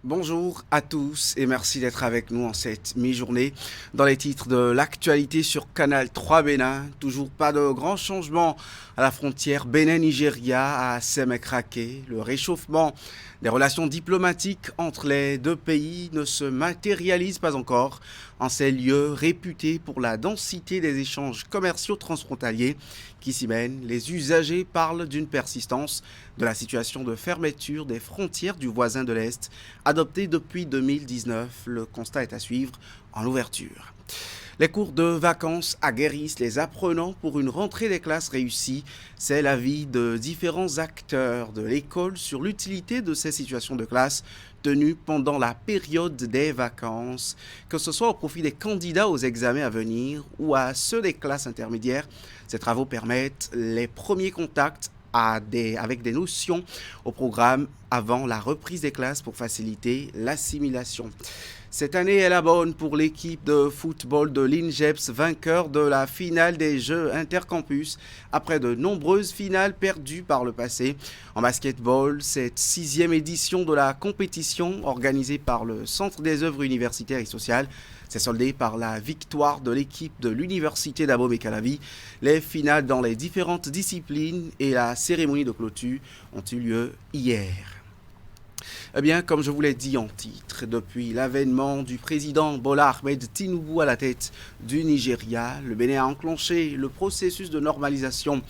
Bonjour à tous et merci d'être avec nous en cette mi-journée. Dans les titres de l'actualité sur Canal 3 Bénin, toujours pas de grands changements à la frontière Bénin-Nigeria à Semekrake. Le réchauffement des relations diplomatiques entre les deux pays ne se matérialise pas encore en ces lieux réputés pour la densité des échanges commerciaux transfrontaliers qui s'y mènent. Les usagers parlent d'une persistance de la situation de fermeture des frontières du voisin de l'Est adoptée depuis 2019. Le constat est à suivre en ouverture. Les cours de vacances aguerrissent les apprenants pour une rentrée des classes réussie. C'est l'avis de différents acteurs de l'école sur l'utilité de ces situations de classe tenues pendant la période des vacances, que ce soit au profit des candidats aux examens à venir ou à ceux des classes intermédiaires. Ces travaux permettent les premiers contacts avec des notions au programme avant la reprise des classes pour faciliter l'assimilation. Cette année est la bonne pour l'équipe de football de l'INGEPS, vainqueur de la finale des Jeux intercampus après de nombreuses finales perdues par le passé. En basketball, cette 6e édition de la compétition organisée par le Centre des œuvres universitaires et sociales s'est soldée par la victoire de l'équipe de l'université d'Abomey-Calavi. Les finales dans les différentes disciplines et la cérémonie de clôture ont eu lieu hier. Eh bien, comme je vous l'ai dit en titre, depuis l'avènement du président Bola Ahmed Tinubu à la tête du Nigeria, le Bénin a enclenché le processus de normalisation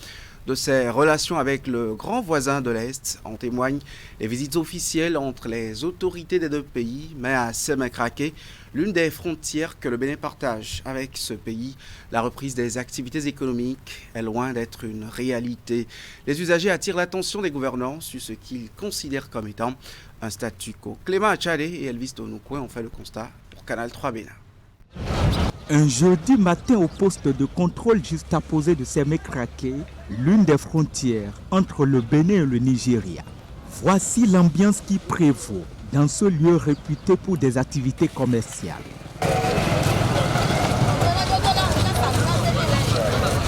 de ses relations avec le grand voisin de l'Est. En témoignent les visites officielles entre les autorités des deux pays, mais à Semekrake, l'une des frontières que le Bénin partage avec ce pays, la reprise des activités économiques est loin d'être une réalité. Les usagers attirent l'attention des gouvernants sur ce qu'ils considèrent comme étant un statu quo. Clément Achade et Elvis Tonoukoue ont fait le constat pour Canal 3 Bénin. Un jeudi matin au poste de contrôle juxtaposé de Semekrake, l'une des frontières entre le Bénin et le Nigeria. Voici l'ambiance qui prévaut dans ce lieu réputé pour des activités commerciales.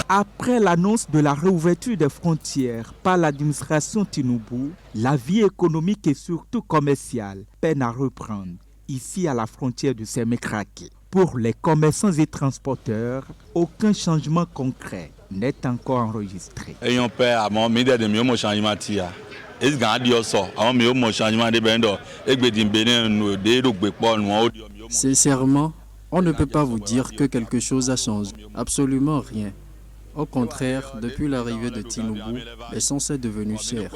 Après l'annonce de la réouverture des frontières par l'administration Tinubu, la vie économique et surtout commerciale peine à reprendre ici à la frontière de Semekrake. Pour les commerçants et transporteurs, aucun changement concret n'est encore enregistré. Sincèrement, on ne peut pas vous dire que quelque chose a changé. Absolument rien. Au contraire, depuis l'arrivée de Tinubu, l'essence est devenue chère.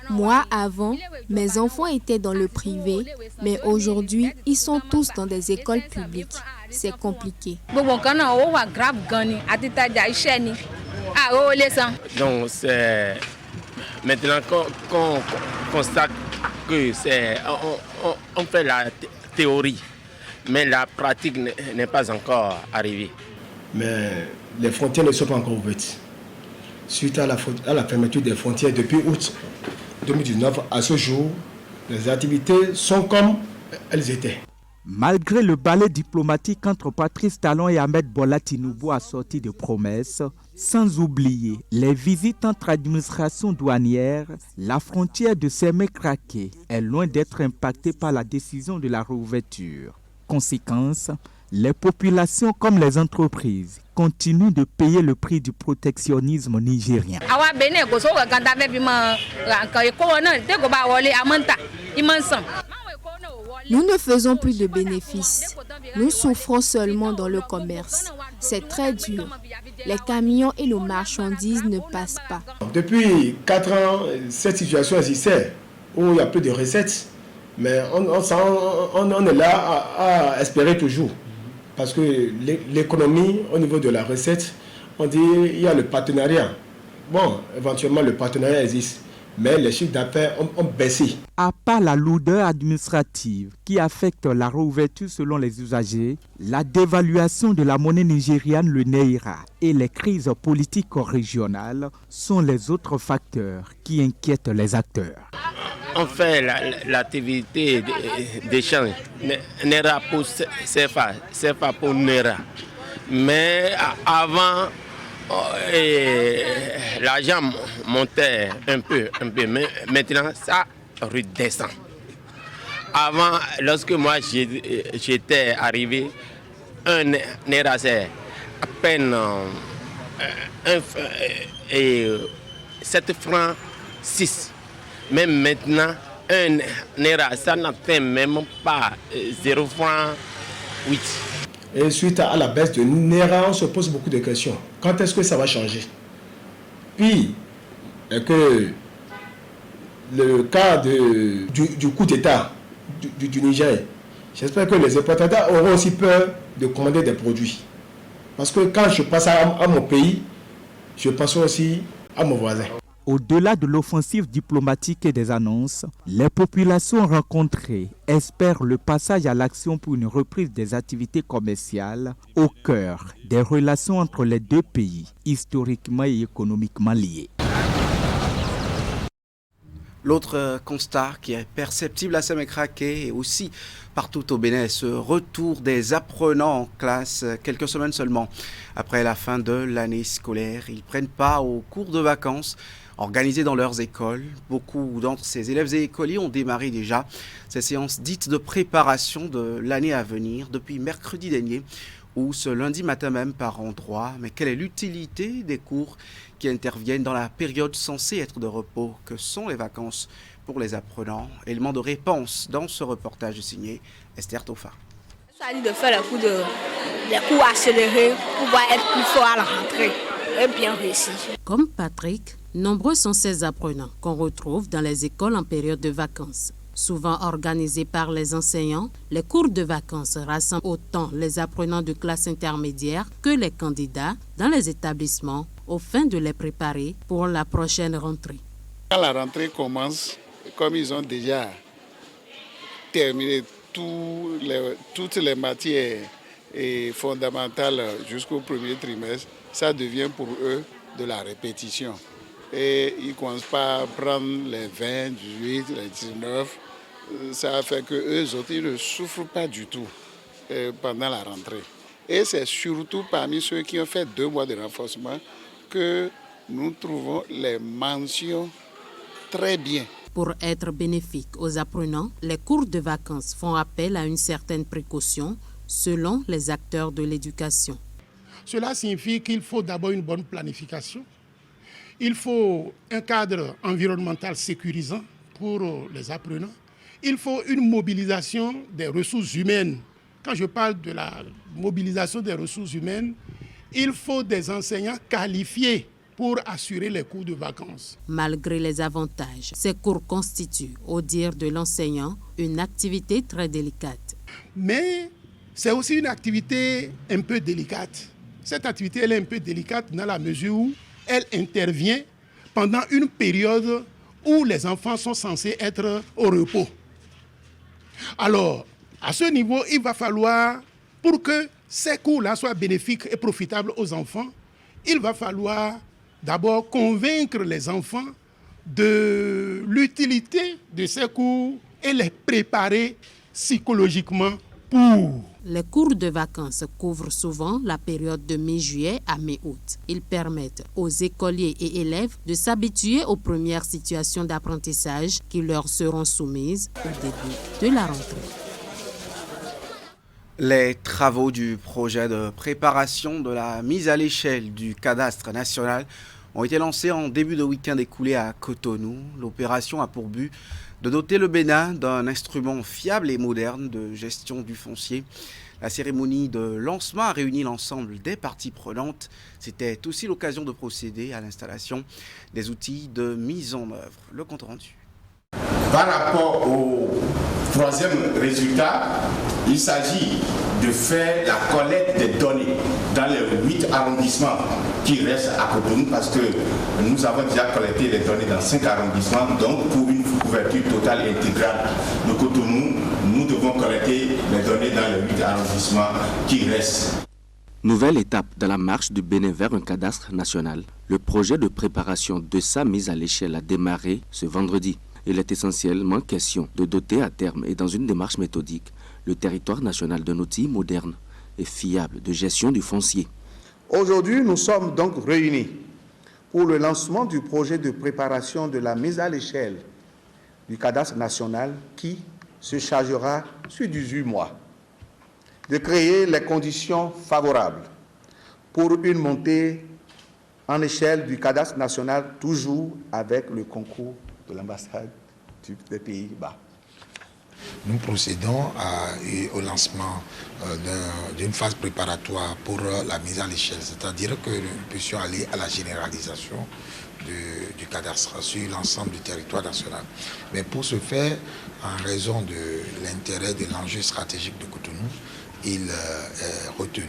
Moi, avant, mes enfants étaient dans le privé, mais aujourd'hui, ils sont tous dans des écoles publiques. C'est compliqué. Donc, c'est maintenant qu'on constate que on fait la théorie, mais la pratique n'est pas encore arrivée. Mais les frontières ne sont pas encore ouvertes. Suite à la fermeture des frontières depuis août 2019 à ce jour, les activités sont comme elles étaient. Malgré le balai diplomatique entre Patrice Talon et Ahmed Bola Tinubu assorti de promesses, sans oublier les visites entre administrations douanières, la frontière de Semekrake est loin d'être impactée par la décision de la réouverture. Conséquence, les populations comme les entreprises continuent de payer le prix du protectionnisme nigérien. Nous ne faisons plus de bénéfices. Nous souffrons seulement dans le commerce. C'est très dur. Les camions et nos marchandises ne passent pas. Depuis 4 ans, cette situation existait où il n'y a plus de recettes. Mais on est là à espérer toujours. Parce que l'économie, au niveau de la recette, on dit qu'il y a le partenariat. Bon, éventuellement, le partenariat existe. mais les chiffres d'affaires ont baissé. À part la lourdeur administrative qui affecte la réouverture selon les usagers, la dévaluation de la monnaie nigériane, le Naira, et les crises politiques régionales sont les autres facteurs qui inquiètent les acteurs. On fait l'activité d'échange, Naira pour CFA, CFA pour Naira. Mais avant, l'argent montait un peu, mais maintenant ça redescend. Avant, lorsque moi j'étais arrivé, un Naira c'est à peine 7 francs 6. Même maintenant, un Naira, ça n'atteint même pas 0 francs 8. Et suite à la baisse de Naira, on se pose beaucoup de questions. Quand est-ce que ça va changer? Puis, que le cas du coup d'État du Niger, j'espère que les importateurs auront aussi peur de commander des produits. Parce que quand je passe à mon pays, je pense aussi à mon voisin. Au-delà de l'offensive diplomatique et des annonces, les populations rencontrées espèrent le passage à l'action pour une reprise des activités commerciales au cœur des relations entre les deux pays, historiquement et économiquement liés. L'autre constat qui est perceptible à Sémécraké et aussi partout au Bénin, ce retour des apprenants en classe quelques semaines seulement après la fin de l'année scolaire. Ils prennent part aux cours de vacances organisés dans leurs écoles. Beaucoup d'entre ces élèves et écoliers ont démarré déjà ces séances dites de préparation de l'année à venir depuis mercredi dernier ou ce lundi matin même par endroit. Mais quelle est l'utilité des cours qui interviennent dans la période censée être de repos que sont les vacances pour les apprenants? Élément de réponse dans ce reportage signé Esther Tofa. Ça dit de faire les cours accélérés pour pouvoir être plus fort à la rentrée et bien réussir. Comme Patrick, nombreux sont ces apprenants qu'on retrouve dans les écoles en période de vacances. Souvent organisés par les enseignants, les cours de vacances rassemblent autant les apprenants de classe intermédiaire que les candidats dans les établissements aux fins de les préparer pour la prochaine rentrée. Quand la rentrée commence, comme ils ont déjà terminé toutes les matières fondamentales jusqu'au premier trimestre, ça devient pour eux de la répétition. Et ils ne commencent pas à prendre les 20, 18, les 19. Ça fait qu'eux autres, ils ne souffrent pas du tout pendant la rentrée. Et c'est surtout parmi ceux qui ont fait 2 mois de renforcement que nous trouvons les mentions très bien. Pour être bénéfiques aux apprenants, les cours de vacances font appel à une certaine précaution selon les acteurs de l'éducation. Cela signifie qu'il faut d'abord une bonne planification. Il faut un cadre environnemental sécurisant pour les apprenants. Il faut une mobilisation des ressources humaines. Quand je parle de la mobilisation des ressources humaines, il faut des enseignants qualifiés pour assurer les cours de vacances. Malgré les avantages, ces cours constituent, au dire de l'enseignant, une activité très délicate. Mais c'est aussi une activité un peu délicate. Cette activité, elle est un peu délicate dans la mesure où elle intervient pendant une période où les enfants sont censés être au repos. Alors, à ce niveau, il va falloir, pour que ces cours-là soient bénéfiques et profitables aux enfants, il va falloir d'abord convaincre les enfants de l'utilité de ces cours et les préparer psychologiquement pour. Les cours de vacances couvrent souvent la période de mi-juillet à mi-août. Ils permettent aux écoliers et élèves de s'habituer aux premières situations d'apprentissage qui leur seront soumises au début de la rentrée. Les travaux du projet de préparation de la mise à l'échelle du cadastre national ont été lancés en début de week-end écoulé à Cotonou. L'opération a pour but de doter le Bénin d'un instrument fiable et moderne de gestion du foncier. La cérémonie de lancement a réuni l'ensemble des parties prenantes. C'était aussi l'occasion de procéder à l'installation des outils de mise en œuvre. Le compte rendu. Par rapport au troisième résultat, il s'agit de faire la collecte des données dans les 8 arrondissements qui restent à Cotonou, parce que nous avons déjà collecté les données dans 5 arrondissements, donc pour une couverture totale et intégrale de Cotonou, nous devons collecter les données dans les 8 arrondissements qui restent. Nouvelle étape dans la marche du Bénin vers un cadastre national. Le projet de préparation de sa mise à l'échelle a démarré ce vendredi. Il est essentiellement question de doter à terme et dans une démarche méthodique le territoire national d'un outil moderne et fiable de gestion du foncier. Aujourd'hui, nous sommes donc réunis pour le lancement du projet de préparation de la mise à l'échelle du cadastre national qui se chargera sur 18 mois de créer les conditions favorables pour une montée en échelle du cadastre national, toujours avec le concours de l'ambassade des Pays-Bas. Nous procédons au lancement d'une phase préparatoire pour la mise à l'échelle, c'est-à-dire que nous puissions aller à la généralisation du cadastre sur l'ensemble du territoire national. Mais pour ce faire, en raison de l'intérêt de l'enjeu stratégique de Cotonou, il est retenu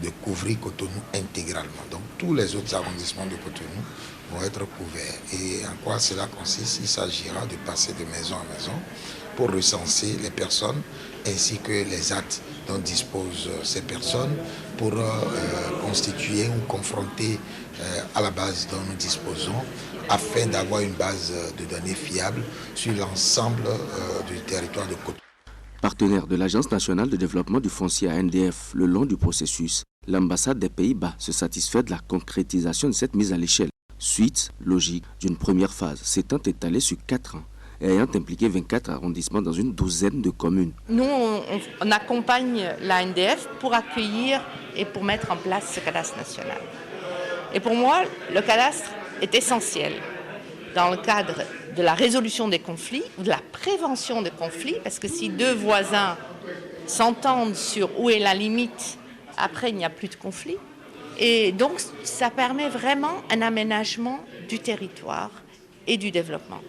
de couvrir Cotonou intégralement. Donc tous les autres arrondissements de Cotonou vont être couverts. Et en quoi cela consiste? Il s'agira de passer de maison à maison pour recenser les personnes ainsi que les actes dont disposent ces personnes pour constituer ou confronter à la base dont nous disposons afin d'avoir une base de données fiable sur l'ensemble du territoire de Cotonou. Partenaire de l'Agence nationale de développement du foncier ANDF le long du processus, l'ambassade des Pays-Bas se satisfait de la concrétisation de cette mise à l'échelle. Suite logique d'une première phase s'étant étalée sur 4 ans et ayant impliqué 24 arrondissements dans une douzaine de communes. Nous, on accompagne l'ANDF pour accueillir et pour mettre en place ce cadastre national. Et pour moi, le cadastre est essentiel dans le cadre de la résolution des conflits ou de la prévention des conflits, parce que si deux voisins s'entendent sur où est la limite, après il n'y a plus de conflit. Et donc ça permet vraiment un aménagement du territoire et du développement.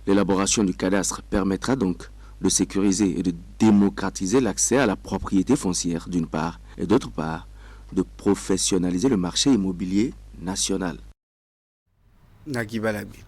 L'élaboration du cadastre permettra donc de sécuriser et de démocratiser l'accès à la propriété foncière d'une part, et d'autre part, de professionnaliser le marché immobilier national. Nagui Balabé.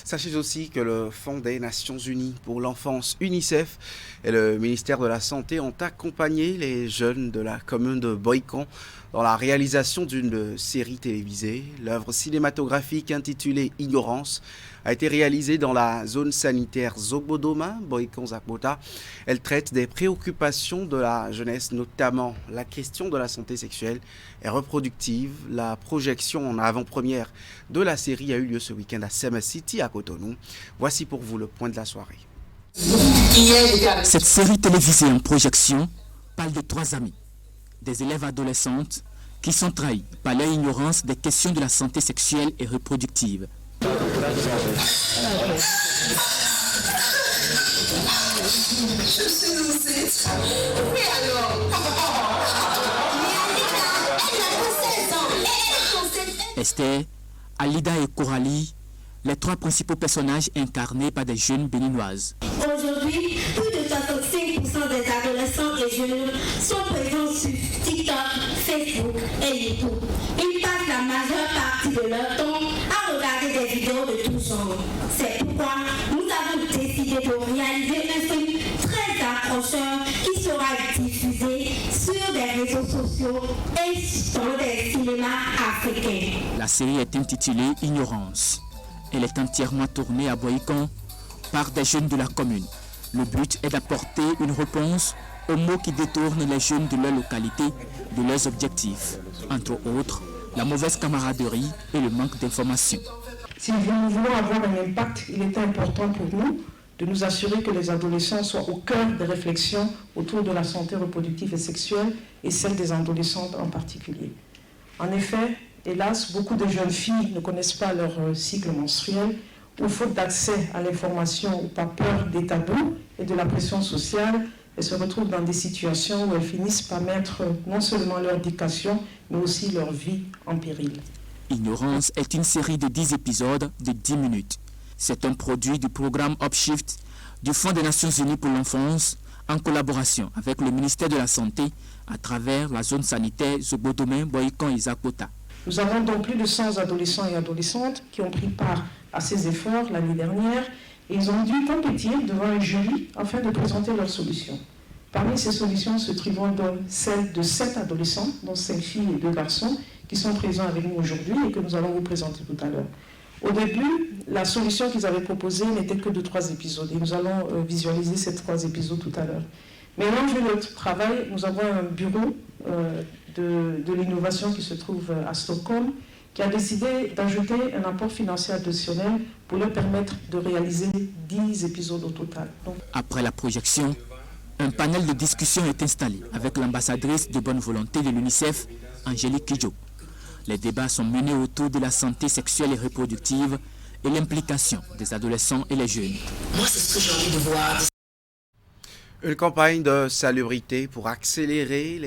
Sachez aussi que le Fonds des Nations Unies pour l'enfance UNICEF et le ministère de la Santé ont accompagné les jeunes de la commune de Boïcon dans la réalisation d'une série télévisée. L'œuvre cinématographique intitulée Ignorance a été réalisée dans la zone sanitaire Zobodoma, Boïcon-Zapota. Elle traite des préoccupations de la jeunesse, notamment la question de la santé sexuelle et reproductive. La projection en avant-première de la série a eu lieu ce week-end à Sema City à Cotonou. Voici pour vous le point de la soirée. Cette série télévisée en projection parle de 3 amies, des élèves adolescentes qui sont trahies par leur ignorance des questions de la santé sexuelle et reproductive. Esther, Alida et Coralie, les 3 principaux personnages incarnés par des jeunes béninoises. Aujourd'hui, plus de 65% des adolescents et jeunes sont présents sur TikTok, Facebook et YouTube. Ils passent la majeure partie de leur temps à regarder des vidéos de tout genre. C'est pourquoi nous avons décidé de réaliser un film très accrocheur qui sera diffusé sur des réseaux sociaux et dans des cinémas africains. La série est intitulée Ignorance. Elle est entièrement tournée à Boïcon par des jeunes de la commune. Le but est d'apporter une réponse aux mots qui détournent les jeunes de leur localité de leurs objectifs. Entre autres, la mauvaise camaraderie et le manque d'informations. Si nous voulons avoir un impact, il est important pour nous de nous assurer que les adolescents soient au cœur des réflexions autour de la santé reproductive et sexuelle et celle des adolescentes en particulier. En effet, hélas, beaucoup de jeunes filles ne connaissent pas leur cycle menstruel ou faute d'accès à l'information ou par peur des tabous et de la pression sociale, elles se retrouvent dans des situations où elles finissent par mettre non seulement leur éducation, mais aussi leur vie en péril. Ignorance est une série de 10 épisodes de 10 minutes. C'est un produit du programme Upshift du Fonds des Nations Unies pour l'enfance en collaboration avec le ministère de la Santé à travers la zone sanitaire Zobodomain, Boïkan et Zakota. Nous avons donc plus de 100 adolescents et adolescentes qui ont pris part à ces efforts l'année dernière et ils ont dû compétir devant un jury afin de présenter leurs solutions. Parmi ces solutions se trouvent donc celles de 7 adolescents, dont 5 filles et 2 garçons, qui sont présents avec nous aujourd'hui et que nous allons vous présenter tout à l'heure. Au début, la solution qu'ils avaient proposée n'était que de 3 épisodes et nous allons visualiser ces 3 épisodes tout à l'heure. Maintenant, vu notre travail, nous avons un bureau de l'innovation qui se trouve à Stockholm qui a décidé d'ajouter un apport financier additionnel pour leur permettre de réaliser 10 épisodes au total. Donc, après la projection, un panel de discussion est installé avec l'ambassadrice de bonne volonté de l'UNICEF, Angélique Kidjo. Les débats sont menés autour de la santé sexuelle et reproductive et l'implication des adolescents et les jeunes. Moi, c'est ce que j'ai envie de voir. Une campagne de salubrité pour célébrer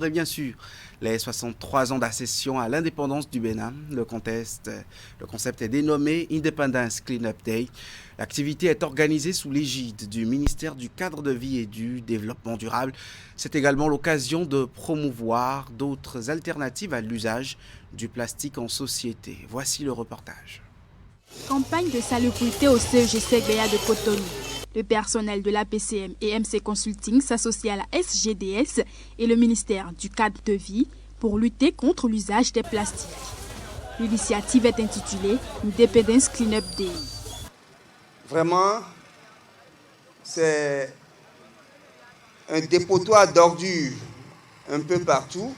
bien sûr les 63 ans d'accession à l'indépendance du Bénin. Le concept est dénommé Independence Cleanup Day. L'activité est organisée sous l'égide du ministère du Cadre de vie et du Développement durable. C'est également l'occasion de promouvoir d'autres alternatives à l'usage du plastique en société. Voici le reportage. Campagne de salubrité au CEG Segbeya de Cotonou. Le personnel de l'APCM et MC Consulting s'associe à la SGDS et le ministère du Cadre de vie pour lutter contre l'usage des plastiques. L'initiative est intitulée Independence Cleanup Day. Vraiment, c'est un dépotoir d'ordures un peu partout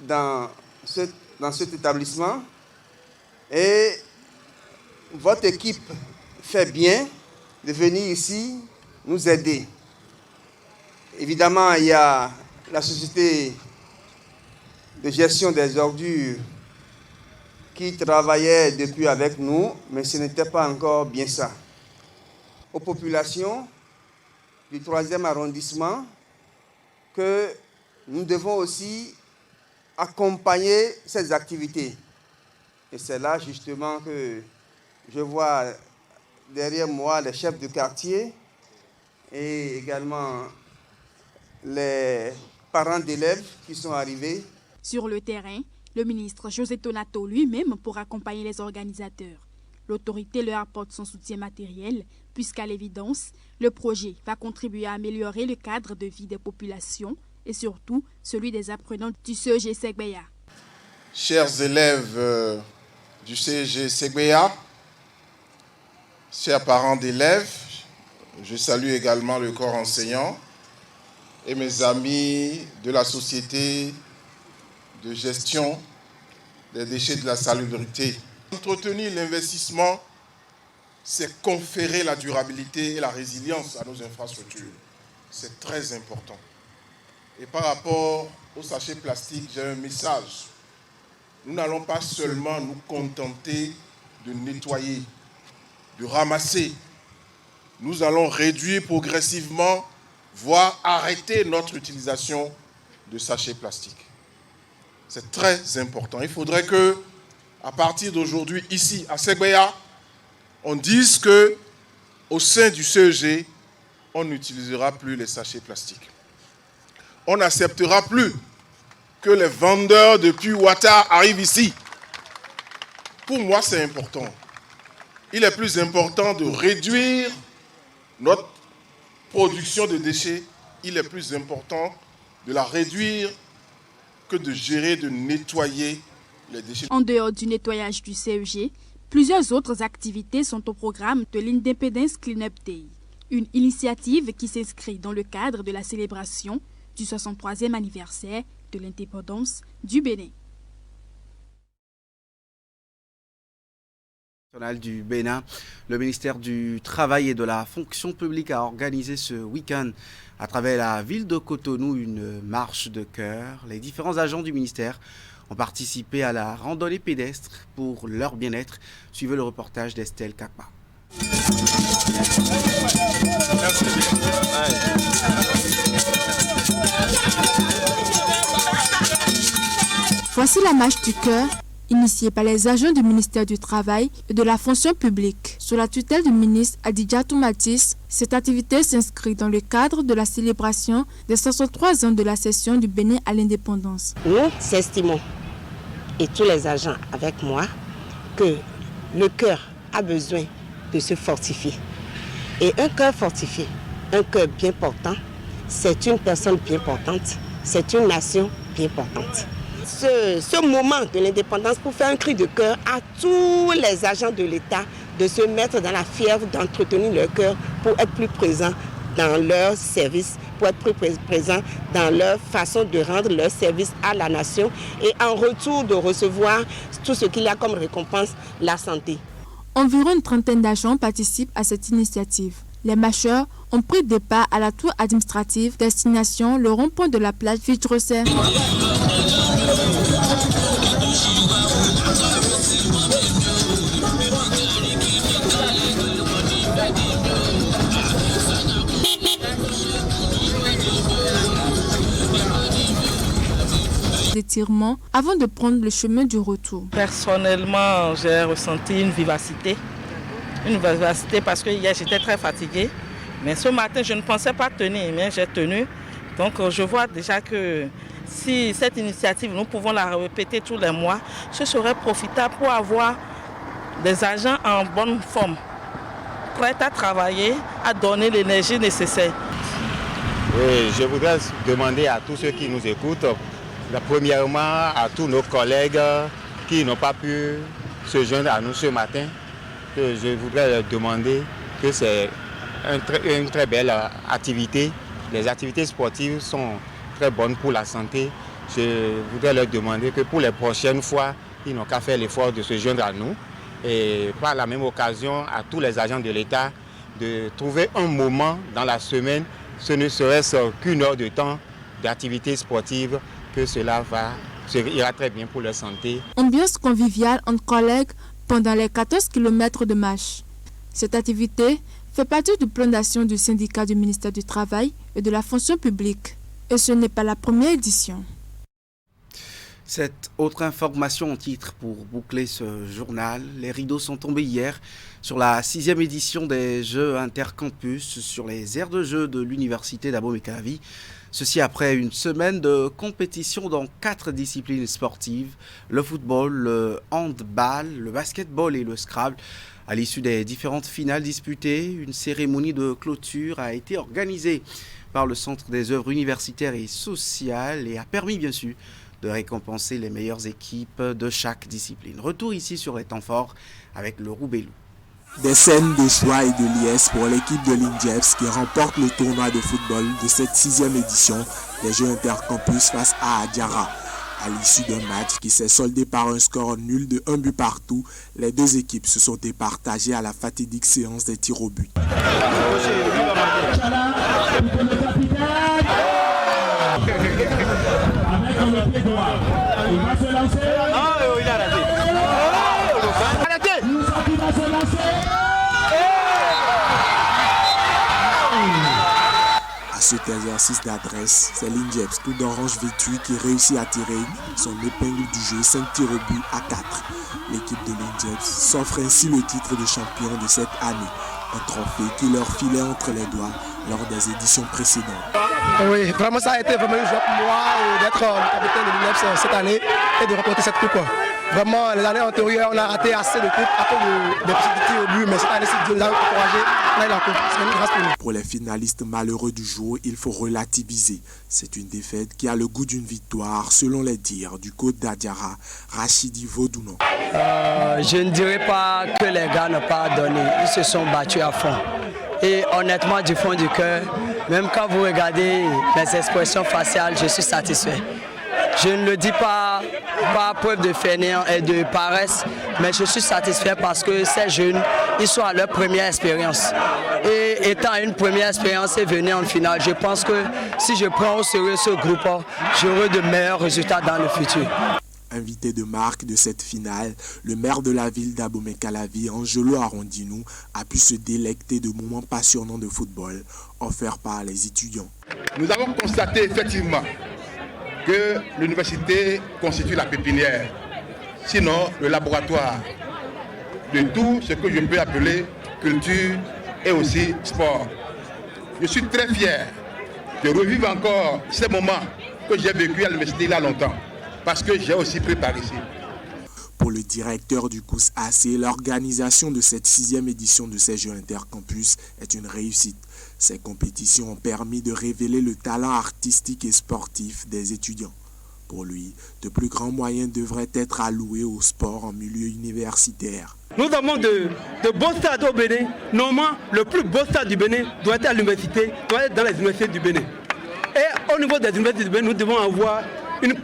dans cet établissement et votre équipe fait bien de venir ici nous aider. Évidemment, il y a la société de gestion des ordures qui travaillait depuis avec nous, mais ce n'était pas encore bien ça. Aux populations du 3e arrondissement, que nous devons aussi accompagner ces activités. Et c'est là justement que je vois derrière moi les chefs de quartier et également les parents d'élèves qui sont arrivés. Sur le terrain, le ministre José Tonato lui-même pour accompagner les organisateurs. L'autorité leur apporte son soutien matériel puisqu'à l'évidence, le projet va contribuer à améliorer le cadre de vie des populations et surtout celui des apprenants du CEG Segbeya. Chers élèves du CEG Segbeya, chers parents d'élèves, je salue également le corps enseignant et mes amis de la société de gestion des déchets de la salubrité. Entretenir l'investissement, c'est conférer la durabilité et la résilience à nos infrastructures. C'est très important. Et par rapport aux sachets plastiques, j'ai un message. Nous n'allons pas seulement nous contenter de nettoyer, de ramasser. Nous allons réduire progressivement, voire arrêter notre utilisation de sachets plastiques. C'est très important. Il faudrait que, à partir d'aujourd'hui, ici, à Segbeya, on dise qu'au sein du CEG, on n'utilisera plus les sachets plastiques. On n'acceptera plus que les vendeurs de Puy Ouattara arrivent ici. Pour moi, c'est important. Il est plus important de réduire notre production de déchets. Il est plus important de la réduire que de gérer, de nettoyer les déchets. En dehors du nettoyage du CEG, plusieurs autres activités sont au programme de l'Independence Cleanup Day, une initiative qui s'inscrit dans le cadre de la célébration du 63e anniversaire de l'indépendance du Bénin. Du Bénin, le ministère du Travail et de la Fonction publique a organisé ce week-end à travers la ville de Cotonou une marche de cœur. Les différents agents du ministère ont participé à la randonnée pédestre pour leur bien-être. Suivez le reportage d'Estelle Kakma. Voici la marche du cœur initiée par les agents du ministère du Travail et de la Fonction publique. Sous la tutelle du ministre Adidjatou Matis, cette activité s'inscrit dans le cadre de la célébration des 63 ans de la cession du Bénin à l'indépendance. Nous estimons, et tous les agents avec moi, que le cœur a besoin de se fortifier. Et un cœur fortifié, un cœur bien portant, c'est une personne bien portante, c'est une nation bien portante. Ce moment de l'indépendance pour faire un cri de cœur à tous les agents de l'État de se mettre dans la fièvre, d'entretenir leur cœur pour être plus présents dans leur service, pour être plus présents dans leur façon de rendre leur service à la nation et en retour de recevoir tout ce qu'il y a comme récompense, la santé. Environ une trentaine d'agents participent à cette initiative. Les marcheurs ont pris départ à la tour administrative destination le rond-point de la plage Vitrosset. D'étirement avant de prendre le chemin du retour. Personnellement, j'ai ressenti une vivacité parce que hier j'étais très fatiguée. Mais ce matin, je ne pensais pas tenir, mais j'ai tenu. Donc je vois déjà que si cette initiative, nous pouvons la répéter tous les mois, ce serait profitable pour avoir des agents en bonne forme, prêts à travailler, à donner l'énergie nécessaire. Oui, je voudrais demander à tous ceux qui nous écoutent, premièrement à tous nos collègues qui n'ont pas pu se joindre à nous ce matin, que je voudrais leur demander que c'est une très belle activité. Les activités sportives sont très bonnes pour la santé. Je voudrais leur demander que pour les prochaines fois, ils n'ont qu'à faire l'effort de se joindre à nous. Et par la même occasion, à tous les agents de l'État, de trouver un moment dans la semaine, ce ne serait-ce qu'une heure de temps d'activité sportive, que cela ira très bien pour leur santé. Ambiance conviviale entre collègues pendant les 14 km de marche. Cette activité fait partie du plan d'action du syndicat du ministère du Travail et de la fonction publique. Et ce n'est pas la première édition. Cette autre information en titre pour boucler ce journal. Les rideaux sont tombés hier sur la 6e édition des Jeux Intercampus sur les aires de jeux de l'université d'Abomey-Calavi. Ceci après une semaine de compétition dans 4 disciplines sportives, le football, le handball, le basketball et le Scrabble. À l'issue des différentes finales disputées, une cérémonie de clôture a été organisée par le Centre des œuvres universitaires et sociales et a permis bien sûr de récompenser les meilleures équipes de chaque discipline. Retour ici sur les temps forts avec le Roubaix-Loup. Des scènes de joie et de liesse pour l'équipe de l'INJEPS qui remporte le tournoi de football de cette 6e édition des Jeux Intercampus face à Adiara. À l'issue d'un match qui s'est soldé par un score nul de 1 but partout, les deux équipes se sont départagées à la fatidique séance des tirs au but. À cet exercice d'adresse, c'est l'INJEPS tout d'orange vêtu qui réussit à tirer son épingle du jeu 5 tirs au but à 4. L'équipe de l'INJEPS s'offre ainsi le titre de champion de cette année, un trophée qui leur filait entre les doigts lors des éditions précédentes. Oui, vraiment ça a été vraiment une joie pour moi d'être le capitaine de l'INJEPS cette année et de remporter cette coupe. Vraiment, les années antérieures, on a raté assez de coupes à cause des petits tirs au but, mais cette année, si Dieu nous a encouragés, on a eu la coupe. C'est une grâce pour nous. Pour les finalistes malheureux du jour, il faut relativiser. C'est une défaite qui a le goût d'une victoire, selon les dires du coach d'Adiara, Rachidi Vaudounon. Je ne dirais pas que les gars n'ont pas donné, ils se sont battus à fond. Et honnêtement, du fond du cœur, même quand vous regardez mes expressions faciales, je suis satisfait. Je ne le dis pas par preuve de fainéant et de paresse, mais je suis satisfait parce que ces jeunes, ils sont à leur première expérience. Et étant une première expérience et venir en finale, je pense que si je prends au sérieux ce groupe, j'aurai de meilleurs résultats dans le futur. Invité de marque de cette finale, le maire de la ville d'Abomey-Calavi, Angelo Arondinou, a pu se délecter de moments passionnants de football offerts par les étudiants. Nous avons constaté effectivement que l'université constitue la pépinière, sinon le laboratoire de tout ce que je peux appeler culture et aussi sport. Je suis très fier de revivre encore ces moments que j'ai vécu à l'université il y a longtemps, parce que j'ai aussi pris par ici. Pour le directeur du COUS-AC, l'organisation de cette 6e édition de ces Jeux Intercampus est une réussite. Ces compétitions ont permis de révéler le talent artistique et sportif des étudiants. Pour lui, de plus grands moyens devraient être alloués au sport en milieu universitaire. Nous avons de beaux stades au Bénin. Normalement, le plus beau stade du Bénin doit être à l'université, doit être dans les universités du Bénin. Et au niveau des universités du Bénin, nous devons avoir une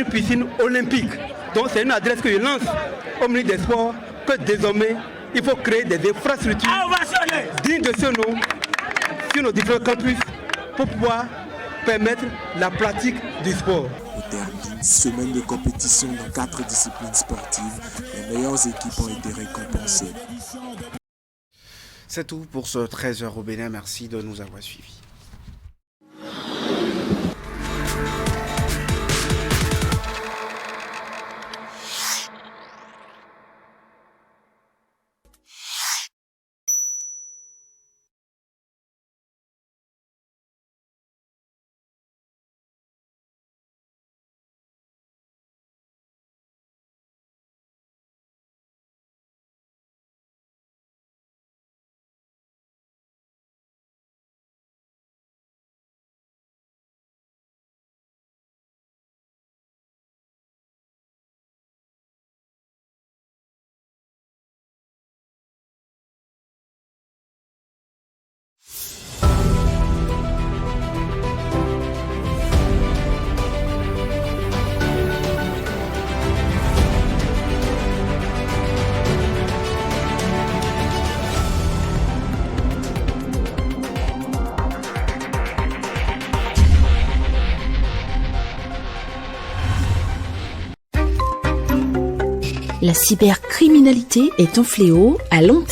piscine olympique. Donc c'est une adresse que je lance au ministre des Sports, que désormais, il faut créer des infrastructures dignes de ce nom sur nos différents campus pour pouvoir permettre la pratique du sport. Au terme d'une semaine de compétition dans 4 disciplines sportives, les meilleures équipes ont été récompensées. C'est tout pour ce 13h au Bénin. Merci de nous avoir suivis. La cybercriminalité est un fléau à long terme.